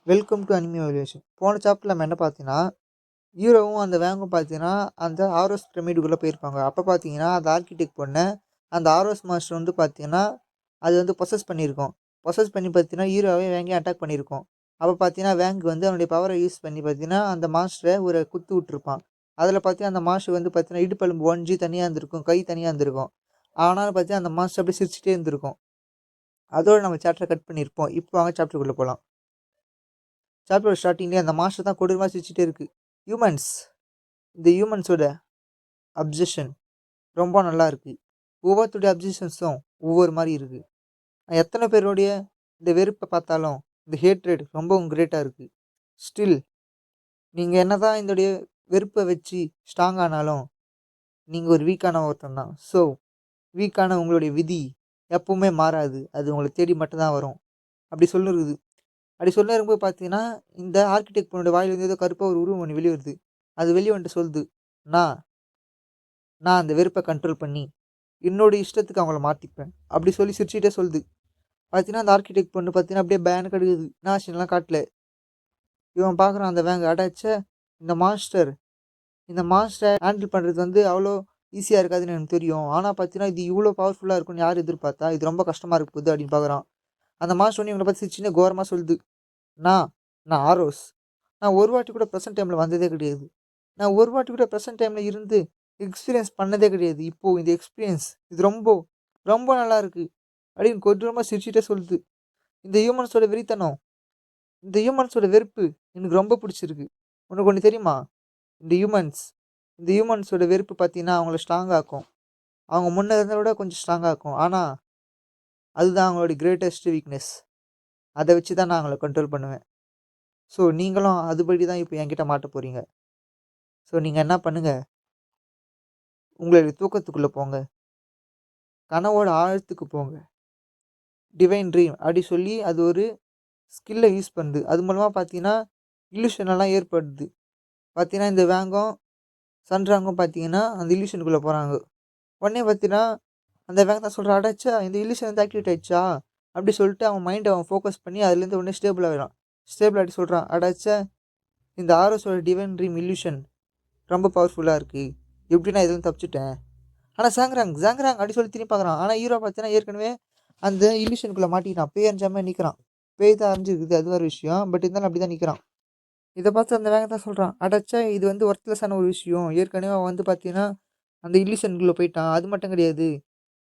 Welcome to anime valuation. போன சாப்டர்ல நம்ம என்ன பார்த்தீங்கன்னா, ஹீரோவும் அந்த வேங்கும் பார்த்தீங்கன்னா, அந்த ஆரோஸ் பிரமிடுக்குள்ளே போயிருப்பாங்க. அப்போ பார்த்தீங்கன்னா, அந்த ஆர்கிடெக்ட் பொண்ண அந்த ஆரோஸ் மாஸ்டர் வந்து பார்த்தீங்கன்னா, அது வந்து பொசஸ் பண்ணியிருக்கும். பொசஸ் பண்ணி பார்த்தீங்கன்னா, ஹீரோவே வேங்கையும் அட்டாக் பண்ணியிருக்கும். அப்போ பார்த்தீங்கன்னா, வேங்க் வந்து அவனுடைய பவரை யூஸ் பண்ணி பார்த்தீங்கன்னா, அந்த மாஸ்டரை ஒரு குத்து விட்டுருப்பான். அதில் பார்த்தீங்கன்னா, அந்த மாஸ்டர் வந்து பார்த்தீங்கன்னா, இடுப்பெலும்பு ஒன்ஜி தனியாக இருந்திருக்கும், கை தனியாக இருந்திருக்கும். ஆனாலும் பார்த்தீங்கன்னா, அந்த மாஸ்டர் அப்படியே சிரிச்சிட்டே இருந்திருக்கும். அதோட நம்ம சாப்டரை கட் பண்ணியிருப்போம். இப்போ வாங்க சாப்டருக்குள்ளே போகலாம். சாப்டர் ஸ்டார்டிங்லேயே அந்த மாஸ்டர் தான் கொடூரமாக சிரிச்சிட்டே இருக்கு. ஹியூமன்ஸ், இந்த ஹியூமன்ஸோட அப்சஷன் ரொம்ப நல்லா இருக்குது. ஒவ்வொருத்தருடைய அப்சஷன்ஸும் ஒவ்வொரு மாதிரி இருக்குது. எத்தனை பேருடைய இந்த வெறுப்பை பார்த்தாலும் இந்த ஹேட்ரேட் ரொம்பவும் கிரேட்டாக இருக்குது. ஸ்டில் நீங்கள் என்ன தான் இதோடைய வெறுப்பை வச்சு ஸ்ட்ராங் ஆனாலும் நீங்கள் ஒரு வீக்கான ஒருத்தன் தான். ஸோ வீக்கான உங்களுடைய விதி எப்பவுமே மாறாது. அது உங்களை தேடி மட்டும்தான் வரும். அப்படி சொல்லுறது. அப்படி சொல்ல இருக்கும்போது பார்த்தீங்கன்னா, இந்த ஆர்கிடெக்ட் பொண்ணோட வாயிலிருந்து ஏதோ கருப்பாக ஒரு உருவம் ஒன்று வெளியே வருது. அது வெளியே வந்துட்டு சொல்லுது, நான் நான் அந்த வெறுப்பை கண்ட்ரோல் பண்ணி என்னோட இஷ்டத்துக்கு அவங்கள மாற்றிப்பேன் அப்படி சொல்லி சிரிச்சுட்டே சொல்லுது. பார்த்தீங்கன்னா அந்த ஆர்கிடெக்ட் பொண்ணு பார்த்தீங்கன்னா அப்படியே பேன் கடுக்குது. நாஷன்லாம் காட்டல. இவன் பார்க்குறான் அந்த வேங்க அடாச்ச இந்த மாஸ்டர் இந்த மாஸ்டரை ஹேண்டில் பண்ணுறது வந்து அவ்வளோ ஈஸியாக இருக்காதுன்னு எனக்கு தெரியும். ஆனால் பார்த்தீங்கன்னா இது இவ்வளோ பவர்ஃபுல்லாக இருக்கும்னு யார் எதிர்பார்த்தா, இது ரொம்ப கஷ்டமாக இருக்க போகுது அப்படின்னு பார்க்குறான். அந்த மாஸ்டர் ஒன்று இவங்களை பார்த்து சிரிச்சுன்னு கோரமாக சொல்லுது, நான் நான் ஆரோஸ். நான் ஒரு வாட்டி கூட ப்ரெசென்ட் டைமில் வந்ததே கிடையாது. நான் ஒரு வாட்டி கூட ப்ரெசென்ட் டைமில் இருந்து எக்ஸ்பீரியன்ஸ் பண்ணதே கிடையாது. இப்போது இந்த எக்ஸ்பீரியன்ஸ் இது ரொம்ப ரொம்ப நல்லா இருக்குது அப்படின்னு கொடூரமாக சிரிச்சுட்டே சொல்லுது. இந்த ஹியூமன்ஸோட வெறித்தனம், இந்த ஹியூமன்ஸோட வெறுப்பு எனக்கு ரொம்ப பிடிச்சிருக்கு. உனக்கு ஒன்று தெரியுமா? இந்த ஹியூமன்ஸ் இந்த ஹியூமன்ஸோட வெறுப்பு பார்த்தீங்கன்னா அவங்கள ஸ்ட்ராங் ஆக்கும். அவங்க முன்ன இருந்ததை விட கொஞ்சம் ஸ்ட்ராங் ஆக்கும். ஆனால் அதுதான் அவங்களோட கிரேட்டஸ்ட் வீக்னஸ். அதை வச்சு தான் நான் அவங்கள கண்ட்ரோல் பண்ணுவேன். ஸோ நீங்களும் அதுபடி தான் இப்போ என்கிட்ட மாட்ட போகிறீங்க. ஸோ நீங்கள் என்ன பண்ணுங்கள், உங்களுடைய தூக்கத்துக்குள்ளே போங்க, கனவோட ஆழத்துக்கு போங்க. டிவைன் ட்ரீம் அப்படி சொல்லி அது ஒரு ஸ்கில்லை யூஸ் பண்ணுது. அது மூலமாக பார்த்தீங்கன்னா இல்யூஷனெல்லாம் ஏற்படுது. பார்த்தீங்கன்னா இந்த வேங்கும் சன்ராங்கும் பார்த்தீங்கன்னா அந்த இல்யூஷனுக்குள்ளே போகிறாங்க. உடனே பார்த்தீங்கன்னா அந்த வேங்க தான் சொல்கிறான், அடாச்சா இந்த இல்யூஷன் வந்து ஆக்டிவேட் ஆயிடுச்சா அப்படி சொல்லிட்டு அவன் மைண்டை அவன் ஃபோக்கஸ் பண்ணி அதுலேருந்து உடனே ஸ்டேபிள் ஆகிடும். ஸ்டேபிள் ஆகிட்டு சொல்கிறான், அடாச்சா இந்த ஆரோஸோட டிவைன் ட்ரீம் இல்யூஷன் ரொம்ப பவர்ஃபுல்லாக இருக்குது. எப்படி நான் இதுவும் தப்பிச்சிட்டேன். ஆனால் ஜாங்கிறாங் அப்படி சொல்லி திரும்பி பார்க்குறான். ஆனால் ஹீரோ பார்த்தீங்கன்னா ஏற்கனவே அந்த இல்யூஷனுக்குள்ளே மாட்டிக்கிட்டான். பேய் அஞ்சாமல் நிற்கிறான். பேய் தான் அறிஞ்சிருக்குது, அது ஒரு விஷயம். பட் இருந்தாலும் அப்படி தான் நிற்கிறான். இதை பார்த்து அந்த வேகம் தான் சொல்கிறான், அடச்சா இது வந்து ஒர்த்லெஸ்ஸான ஒரு விஷயம். ஏற்கனவே அவன் வந்து பார்த்தீங்கன்னா அந்த இல்யூஷனுக்குள்ளே போயிட்டான். அது மட்டும் கிடையாது,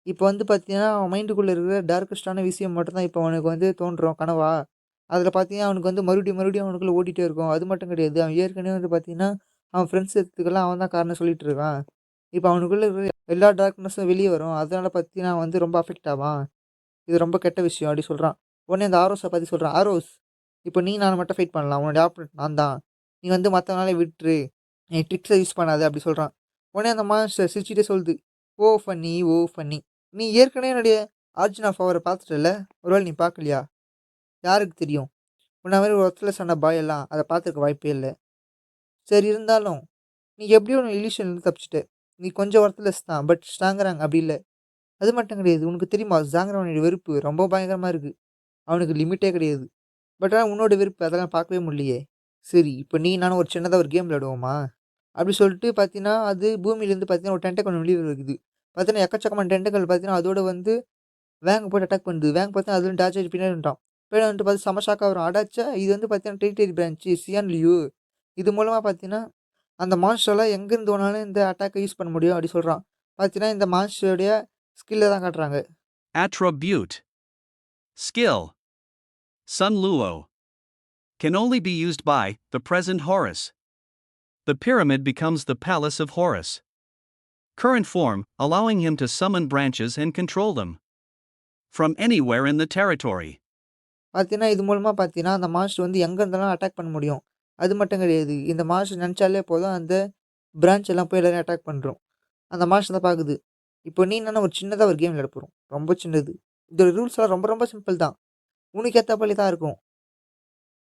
இப்போ வந்து பார்த்தீங்கன்னா அவன் மைண்டுக்குள்ளே இருக்கிற டார்க்கஸ்டான விஷயம் மட்டும்தான் இப்போ அவனுக்கு வந்து தோன்றும் கனவா. அதில் பார்த்தீங்கன்னா அவனுக்கு வந்து மறுபடியும் அவனுக்குள்ளே ஓடிட்டே இருக்கும். அது மட்டும் கிடையாது, அவன் ஏற்கனவே வந்து பார்த்தீங்கன்னா அவன் ஃப்ரெண்ட்ஸ் எடுத்துக்கெல்லாம் அவன் தான் காரணம் சொல்லிட்டு இருக்கான். இப்போ அவனுக்குள்ளே இருக்கிற எல்லா டார்க்னஸும் வெளியே வரும். அதனால் பார்த்தீங்கன்னா வந்து ரொம்ப அஃபெக்ட் ஆவான். இது ரொம்ப கெட்ட விஷயம் அப்படி சொல்கிறான். உடனே அந்த ஆரோஸை பற்றி சொல்கிறான், ஆரோஸ் இப்போ நீ நான் மட்டும் ஃபைட் பண்ணலாம். உன்னோட ஆப்போனன்ட் நான் தான். நீ வந்து மற்றவனாலே விட்டுரு. நீ ட்ரிக்ஸை யூஸ் பண்ணாது அப்படி சொல்கிறான். உடனே அந்த மாஸ்டர் சிரிச்சிட்டே சொல்லுது, ஓ ஃபன்னி ஓ ஃபன்னி. நீ ஏற்கனவே என்னுடைய ஆர்ஜின் ஆஃப் பவரை பார்த்துட்டல, ஒருவேளை நீ பார்க்கலையா? யாருக்கு தெரியும்? உன்ன மாதிரி ஒரு ஒர்த்லெஸ் ஆன பாய் எல்லாம் அதை பார்த்துருக்க வாய்ப்பே இல்லை. சரி இருந்தாலும் நீ எப்படியும் ஒன்று இல்யூஷன்லேருந்து தப்பிச்சிட்ட. நீ கொஞ்சம் ஒர்த்லெஸ் தான், பட் ஸ்ட்ராங்கராங்க அப்படி இல்லை. அது மட்டும் கிடையாது, உனக்கு தெரியுமா ஜாங்கரவனுடைய வெறுப்பு ரொம்ப பயங்கரமாக இருக்குது. அவனுக்கு லிமிட்டே கிடையாது. பட் ஆனால் உன்னோட வெறுப்பு அதெல்லாம் பார்க்கவே முடியலையே. சரி இப்போ நீ நானும் ஒரு சின்னதாக ஒரு கேம் விளையாடுவோமா அப்படி சொல்லிட்டு பார்த்தீங்கன்னா அது பூமியிலேருந்து பார்த்தீங்கன்னா ஒரு டென்டக்கல் வெளியே இருக்குது. பார்த்தீங்கன்னா எக்கச்சக்கமான டென்டக்கல் பார்த்தீங்கன்னா அதோட வந்து வேங்க போட்டு அட்டாக் பண்ணுது. வேங்க பார்த்தீங்கன்னா அதுல டேச் ஆகிட்டு பின்னாடி வந்துட்டான். பின்னாடி வந்துட்டு பார்த்து செம ஷாக்காக வரும். அடாச்சா இது வந்து பார்த்தீங்கன்னா டெரிட்டரி பிரான்ச்சு சியான் லியூ. இது மூலமாக பார்த்தீங்கன்னா அந்த மான்ஸ்டர்லாம் எங்கேருந்து வேணாலும் இந்த அட்டாக்கை யூஸ் பண்ண முடியும் அப்படி சொல்கிறான். பார்த்தீங்கன்னா இந்த மான்ஸ்டருடைய ஸ்கில்லை தான் காட்டுறாங்க. Attribute. Skill. Sun Luo. Can only be used by the present Horus. The pyramid becomes the palace of Horus. Current form, allowing him to summon branches and control them from anywhere in the territory. பார்த்தீங்கன்னா இது மூலமாக பார்த்தீங்கன்னா அந்த master வந்து எங்கே இருந்தாலும் attack பண்ண முடியும். அது மட்டும் கிடையாது, இந்த மாஸ்டர் நினச்சாலே போதும் அந்த பிரான்ச் எல்லாம் போய் எல்லாரையும் அட்டாக் பண்ணுறோம். அந்த மாஸ்டர் தான் பார்க்குது. இப்போ நீ என்னென்னா ஒரு சின்னதாக ஒரு கேம் விளையாட போகிறோம். ரொம்ப சின்னது. இதோட ரூல்ஸ்லாம் ரொம்ப ரொம்ப சிம்பிள் தான். உனக்கு ஏற்றபடி தான் இருக்கும்.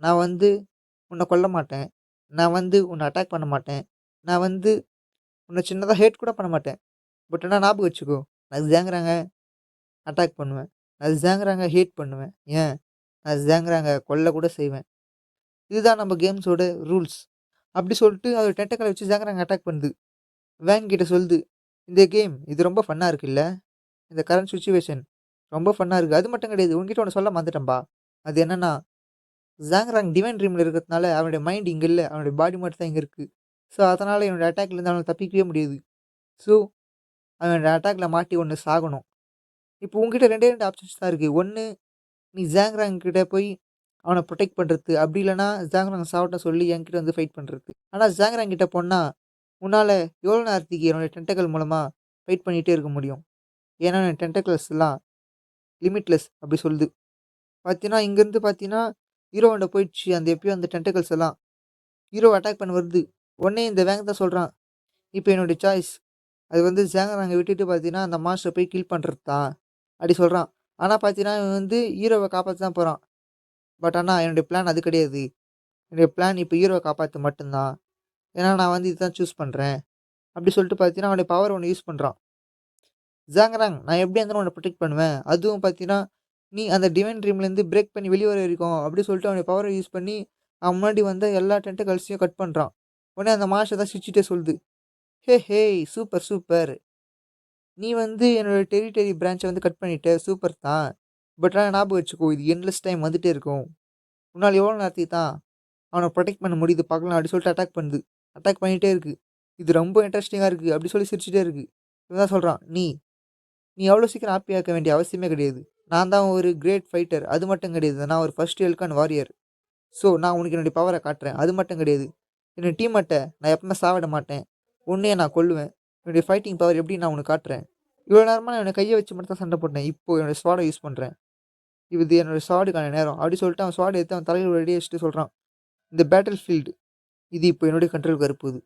நான் வந்து உன்னை கொல்ல மாட்டேன். நான் வந்து உன்னை அட்டாக் பண்ண மாட்டேன். நான் வந்து உன்னை சின்னதாக ஹேட் கூட பண்ண மாட்டேன். பட் ஆனால் ஞாபகம் வச்சுக்கோ, நான் ஜாங்குறாங்க அட்டாக் பண்ணுவேன். நான் ஜாங்குறாங்க ஹேட் பண்ணுவேன். ஏன் நான் ஜாங்குறாங்க கொல்ல கூட செய்வேன். இதுதான் நம்ம கேம்ஸோட ரூல்ஸ். அப்படி சொல்லிட்டு அது டென்டக்கல வச்சு ஜாங்கராங் அட்டாக் பண்ணுது. வேன் கிட்ட சொல்லுது, இந்த கேம் இது ரொம்ப ஃபன்னா இருக்குல்ல. இந்த கரண்ட் சிச்சுவேஷன் ரொம்ப ஃபன்னா இருக்கு. அது மட்டும் கிடையாது. உன்கிட்ட ஒண்ணு சொல்ல மறந்துட்டேன்பா. அது என்னன்னா, ஜாங்கராங் டிவைன் ட்ரீம்ல இருக்கிறதுனால அவனுடைய மைண்ட் இங்க இல்ல. அவனுடைய பாடி மட்டும் தான் இங்க இருக்கு. ஸோ அதனால என்னோட அட்டாக்லேருந்து அவனால தப்பிக்கவே முடியாது. ஸோ அவனோட அட்டாக்ல மாட்டி ஒண்ணு சாகணும். இப்போ உன்கிட்ட 2டே 2 ஆப்ஷன்ஸ் தான் இருக்கு. ஒண்ணு நீ ஜாங்ராங் கிட்ட போய் அவன புரொடெக்ட் பண்றது. அப்படி இல்லன்னா ஜாங்ராங் சாவட்டும் சொல்லி என்கிட்ட வந்து ஃபைட் பண்றது. ஆனா ஜாங்ராங் கிட்ட போனா, உன்னால எவ்வளோ நேரத்துக்கு என்னோட டென்டக்கிள் மூலமா ஃபைட் பண்ணிட்டே இருக்க முடியும். ஏன்னா என் டென்டக்கிள்ஸ்லாம் லிமிட்லெஸ் அப்படி சொல்லுது. பார்த்தீங்கன்னா, இங்கேருந்து பார்த்தீங்கன்னா, ஹீரோவாண்ட போயிடுச்சு. அந்த எப்பயோ அந்த டென்டக்கிள்ஸ் எல்லாம். ஹீரோவ அட்டாக் பண்ண வருது. உடனே இந்த வேங் தான் சொல்றான், "இப்ப என்னுடைய சாய்ஸ். அது வந்து ஜாங்கராங்க விட்டுட்டு பார்த்தீங்கன்னா, அந்த மாஸ்டர போய் கில் பண்றது தான்." அப்படி சொல்றான். ஆனா பார்த்தீங்கன்னா, இவன் வந்து ஹீரோவ காப்பாத்த தான் போறான். பட் ஆனா என்னுடைய பிளான் அது கிடையாது. என்னுடைய பிளான் இப்ப ஹீரோவ காப்பாத்த மட்டும் தான். ஏன்னா நான் வந்து இதுதான் சூஸ் பண்றேன். அப்படி சொல்லிட்டு பார்த்தீங்கன்னா, அவனுடைய பவர் ஒண்ணு யூஸ் பண்றான். ஜாங்கராங் நான் எப்படியா இருந்தாலும் உன்ன புரொடெக்ட் பண்ணுவேன். அதுவும் பார்த்தீங்கன்னா, நீ அந்த டிவைன் ட்ரீம்லேருந்து பிரேக் பண்ணி வெளிய வர வரைக்கும் அப்படி சொல்லிட்டு அவனுடைய பவர யூஸ் பண்ணி, அவன் முன்னாடி வந்த எல்லா டென்டகல்ஸையும் கட் பண்றான். உடனே அந்த மாஸ்டர் தான் சிரிச்சுட்டே சொல்லுது, "ஹே ஹேய்! Super super. நீ வந்து என்னோட டெரிட்டரி பிரான்ச்ச வந்து கட் பண்ணிட்ட. சூப்பர் தான். பட் ஆனா ஞாபகம் வச்சுக்கோ, இது எண்ட்லெஸ் டைம் வந்துட்டே இருக்கும். உன்னால எவ்வளோ நேரத்துக்கு தான் அவன புரொடெக்ட் பண்ண முடியுது பார்க்கலாம்." அப்படி சொல்லிட்டு அட்டாக் பண்ணுது. அட்டாக் பண்ணிட்டே இருக்கு. இது ரொம்ப இன்ட்ரஸ்டிங்கா இருக்கு. அப்படி சொல்லி சிரிச்சுட்டே இருக்கு. இவன் தான் சொல்றான், "நீ நீ அவ்வளோ சீக்கிரம் ஹாப்பி ஆக்க வேண்டிய அவசியமே கிடையாது. நான் தான் ஒரு கிரேட் ஃபைட்டர். அது மட்டும் கிடையாது. நான் ஒரு ஃபர்ஸ்ட் எல்கான் வாரியர். ஸோ நான் உனக்கு என்னுடைய பவர காட்டுறேன். அது மட்டும் கிடையாது. என்னோட டீம்மேட்ட நான் எப்பவுமே சாவிட மாட்டேன். உன்னையே நான் கொல்லுவேன். என்னுடைய ஃபைட்டிங் பவர் எப்படி நான் உனக்கு காட்டுறேன். இவ்வளோ நேரமா நான் என்னோட கைய வச்சு மட்டும் தான் சண்டை போட்டேன். இப்போ என்னோட ஸ்வாட யூஸ் பண்றேன். இது என்னோட ஸ்வாடுக்கான நேரம்." அப்படி சொல்லிட்டு அவன் ஸ்வாட எடுத்து அவன் தலையில ரெடி வச்சுட்டு சொல்றான், "இந்த பேட்டில் ஃபீல்டு இது இப்போ என்னுடைய கண்ட்ரோலுக்கு வரப்போகுது."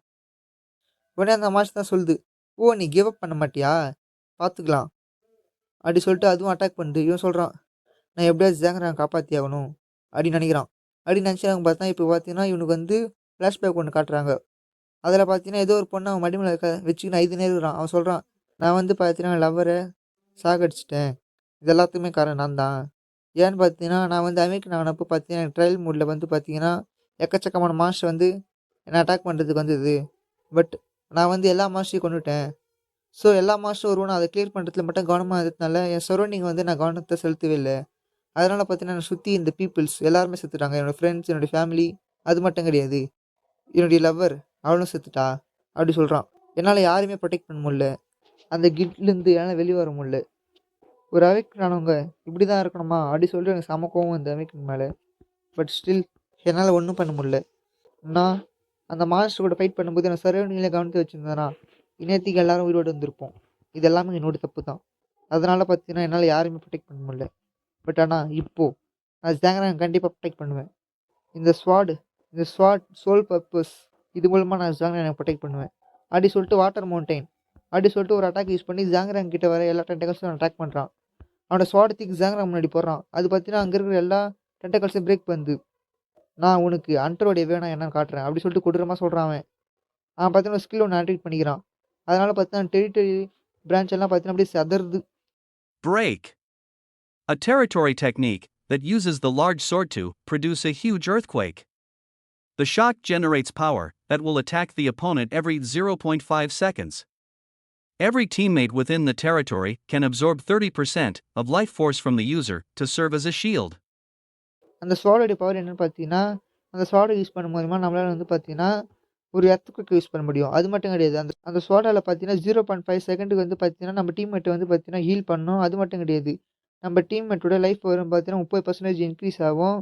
உடனே அந்த மாஸ்டர் தான் சொல்லுது, "ஓ நீ கிவ் அப் பண்ண மாட்டியா? பார்த்துக்கலாம்." அப்படி சொல்லிட்டு அதுவும் அட்டாக் பண்ணுது. இவன் சொல்றான், "நான் எப்படியாவது ஜாங்கராங்க காப்பாத்தி ஆகணும்." அப்படின்னு நினைக்கிறான். அப்படி நினச்சவங்க பார்த்தா இப்போ பார்த்தீங்கன்னா, இவனுக்கு வந்து ஃப்ளாஷ்பேக் ஒண்ணு காட்டுறாங்க. அதில பார்த்தீங்கன்னா, ஏதோ ஒரு பொண்ணு அவன் மடி மேல வச்சுக்கின்னு அழுதுனே இருக்கிறான். அவன் சொல்றான், "நான் வந்து பார்த்தீங்கன்னா, லவ்வர சாகடிச்சுட்டேன். இது எல்லாத்துக்குமே காரணம் நான் தான். ஏன்னு பார்த்தீங்கன்னா, நான் வந்து அமெரிக்கன் ஆனப்போ பார்த்தீங்கன்னா, ட்ரையல் மோட்ல வந்து பார்த்தீங்கன்னா, எக்கச்சக்கமான மான்ஸ்டர் வந்து என்ன அட்டாக் பண்ணுறதுக்கு வந்தது. பட் நான் வந்து எல்லா மான்ஸ்டரையும் கொன்னுட்டேன். ஸோ எல்லா மாஸ்டரும் வருவானும் அத கிளியர் பண்ணுறதுல மட்டும் கவனமா இருந்ததுனால, என் சரௌண்டிங் வந்து நான் கவனத்த செலுத்தவே இல்ல. அதனால பார்த்தீங்கன்னா, என்ன சுத்தி இந்த பீப்பிள்ஸ் எல்லாருமே செத்துட்டாங்க. என்னோட ஃப்ரெண்ட்ஸ், என்னோட ஃபேமிலி அது மட்டும் கிடையாது. என்னுடைய லவ்வர் அவளும் செத்துட்டா." அப்படி சொல்றான். "என்னால யாரையுமே புரொடெக்ட் பண்ண முடியல. அந்த கில்ட்லேருந்து என்னால வெளிய வர முடியல. ஒரு அவேக்கன் ஆனவங்க இப்படி தான் இருக்கணுமா?" அப்படி சொல்லிட்டு எனக்கு செம கோவம் இந்த அவேக்கன் மேல. பட் ஸ்டில் என்னால ஒண்ணும் பண்ண முடியல. நான் அந்த மான்ஸ்டர் கூட ஃபைட் பண்ணும்போது என்னோட சரௌண்டிங்ல கவனத்த வச்சிருந்தேனா, இந்நேரத்துக்கு எல்லாரும் உயிரோட இருந்திருப்போம். இது எல்லாமே என்னோட தப்பு தான். அதனால பார்த்தீங்கன்னா, என்னால யாரையுமே புரொடெக்ட் பண்ண முடியல. பட் ஆனா இப்போ நான் ஜாங்கராங்க கண்டிப்பா புரொடெக்ட் பண்ணுவேன். இந்த ஸ்வாட் இந்த ஸ்வாட் சோல் பர்ப்பஸ் இது மூலமா நான் ஜாங்கராங்க புரொடெக்ட் பண்ணுவேன்." அப்படி சொல்லிட்டு வாட்டர் மவுண்டைன் அப்படி சொல்லிட்டு ஒரு அட்டாக் யூஸ் பண்ணி ஜாங்கராங் கிட்ட வர எல்லா டென்டகல்ஸையும் அட்டாக் பண்றான். அவனோட ஸ்வாட் தூக்கி ஜாங்கராங் முன்னாடி போடுறான். அது பார்த்தீங்கன்னா, அங்க இருக்கிற எல்லா டென்டகல்ஸையும் பிரேக் பண்ணுது. "நான் உனக்கு அன்டருடைய வேணும் என்னன்னு காட்டுறேன்." அப்படி சொல்லிட்டு கொடூரமா சொல்றான் அவன். அவன் பார்த்தீங்கன்னா, ஒரு ஸ்கில் ஒண்ணு ஆக்டிவேட் பண்ணிக்கிறான். அதனால பார்த்தீங்கன்னா, டெரிட்டரி பிரான்ச் எல்லாம் பார்த்தீங்கன்னா, அப்படியே சிதறுது. Break. A territory technique that uses the large sword to produce a huge earthquake. The shock generates power that will attack the opponent every 0.5 seconds. Every teammate within the territory can absorb 30% of life force from the user to serve as a shield. அந்த ஸ்வாடோடைய power என்னன்னு பார்த்தீங்கன்னா, அந்த ஸ்வாட use பண்ண மூலியமா நம்மளால வந்து பார்த்தீங்கன்னா, ஒரு எர்த்குயிக் யூஸ் பண்ண முடியும். அது மட்டும் கிடையாது. அந்த அந்த ஸ்வாடால பார்த்தீங்கன்னா, 0.5 செகண்டுக்கு வந்து பார்த்தீங்கன்னா, நம்ம டீம்மேட்ட வந்து பார்த்தீங்கன்னா, ஹீல் பண்ணணும். அது மட்டும் கிடையாது. நம்ம டீம்மேட்டோட லைஃப் பவரும் பார்த்தீங்கன்னா, 30% இன்க்ரீஸ் ஆகும்.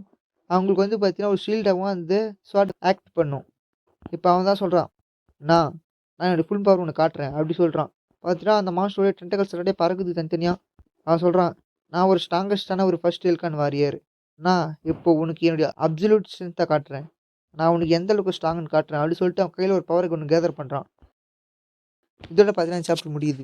அவங்களுக்கு வந்து பார்த்தீங்கன்னா, ஒரு ஷீல்டாவும் அந்த ஸ்வாட் ஆக்ட் பண்ணும். இப்ப அவன் தான் சொல்றான், "நான் நான் என்னோட ஃபுல் பவர் உனக்கு காட்டுறேன்." அப்படி சொல்றான். பார்த்தீங்கன்னா, அந்த மான்ஸ்டரோட டென்டகல்ஸ் அப்படியே பறக்குது தனித்தனியா. அவன் சொல்றான், "நான் ஒரு ஸ்ட்ராங்கஸ்ட்டான ஒரு ஃபர்ஸ்ட் எல்கான் வாரியர். நான் இப்போ உனக்கு என்னுடைய அப்சல்யூட் ஸ்ட்ரென்த்த காட்டுறேன். நான் உனக்கு எந்த அளவுக்கு ஸ்ட்ராங்குன்னு காட்டுறேன்." அப்படி சொல்லிட்டு அவன் கையில ஒரு பவர் கன் கேதர் பண்றான். இதோட 14 சாப்டர் முடியுது.